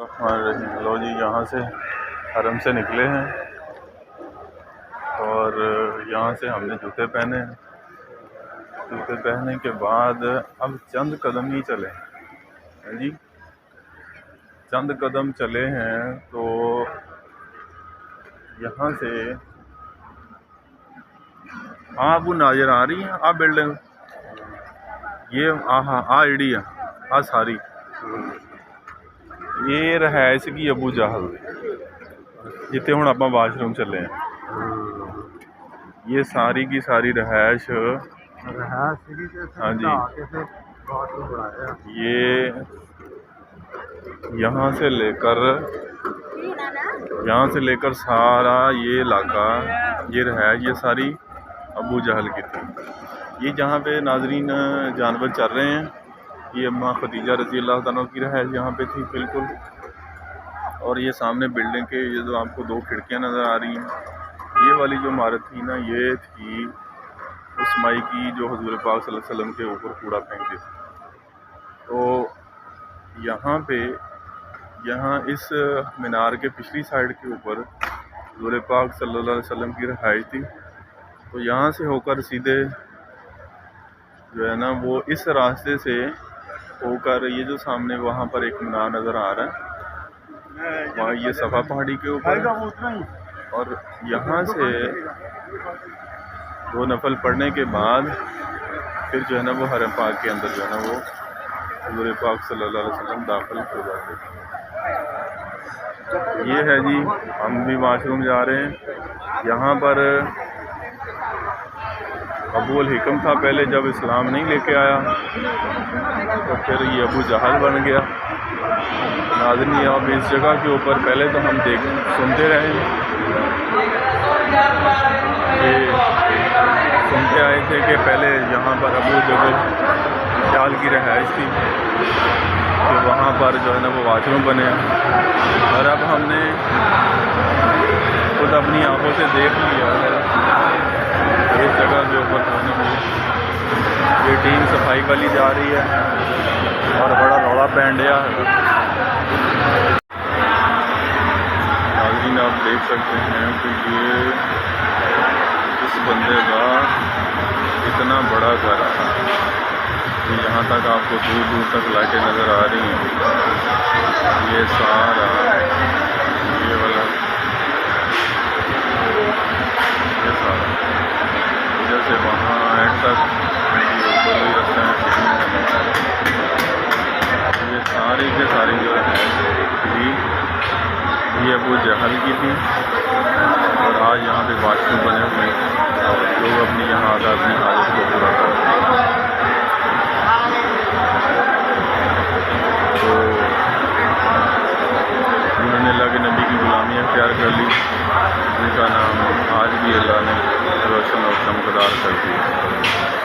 लो जी, यहाँ से हरम से निकले हैं और यहाँ से हमने जूते पहने हैं। जूते पहनने के बाद अब चंद कदम ही चले हैं जी, चंद कदम चले हैं तो यहाँ से हाँ वो नज़र आ रही है आ बिल्डिंग ये आ इड़ी आ सारी ये रहायश की अबू जहल जिते हुण आपां वाशरूम चले हैं। ये सारी की सारी रहायश हाँ जी, ये यहाँ से लेकर सारा ये इलाका ये रहायश ये सारी अबू जहल की थी। ये जहाँ पे नाजरीन जानवर चल रहे हैं ये अम्मा खदीजा रज़ी अल्लाह तआला की रहायश यहाँ पे थी बिल्कुल। और ये सामने बिल्डिंग के ये जो आपको दो खिड़कियाँ नज़र आ रही हैं ये वाली जो इमारत थी ना ये थी उस माई की जो हुज़ूर पाक सल्लल्लाहु अलैहि वसल्लम के ऊपर कूड़ा फेंकती थी। तो यहाँ पे इस मीनार के पिछली साइड के ऊपर हुज़ूर पाक सल्लल्लाहु अलैहि वसल्लम की रहायश थी। तो यहाँ से होकर सीधे जो है ना वो इस रास्ते से होकर ये जो सामने वहाँ पर एक मीनार नज़र आ रहा है वहाँ ये सफ़ा पहाड़ी के ऊपर और यहाँ से दो नफल पढ़ने के बाद फिर जो है ना वो हरम पाक के अंदर जो है ना वो हुज़ूर पाक सल्लल्लाहु अलैहि वसल्लम दाखिल हो जाते हैं। ये है जी, हम भी वाशरूम जा रहे हैं। यहाँ पर अबू अल हिकम था पहले जब इस्लाम नहीं लेके आया तो फिर ये अबू जहल बन गया। नाज़रीन अब इस जगह के ऊपर पहले तो हम सुनते रहे कि सुनते आए थे कि पहले यहाँ पर अबू जहल की रहायश थी कि वहाँ पर जो है ना वो वाशरूम बने और अब हमने खुद अपनी आंखों से देख लिया है इस जगह के ऊपर जो है ना ये टीम सफाई वाली जा रही है और बड़ा रौला पैन दिया है। नाज़रीन आप देख सकते हैं कि ये इस बंदे का इतना बड़ा घर है कि यहाँ तक आपको दूर दूर तक लाइटें नज़र आ रही हैं। ये सारा ये वाला ये सारा इधर से वहाँ एंड तक ऊपर भी रास्ता है। ये सारी के सारी जो है ये अबू जहल की थी और आज यहाँ पे वाशरूम बने हुए लोग अपनी यहाँ आकर अपनी हाजत को पूरा करते हैं। तो उन्होंने अल्लाह के नबी की गुलामी अख्तियार कर ली जिनका नाम आज भी अल्लाह ने रोशन और चमकदार कर दिया।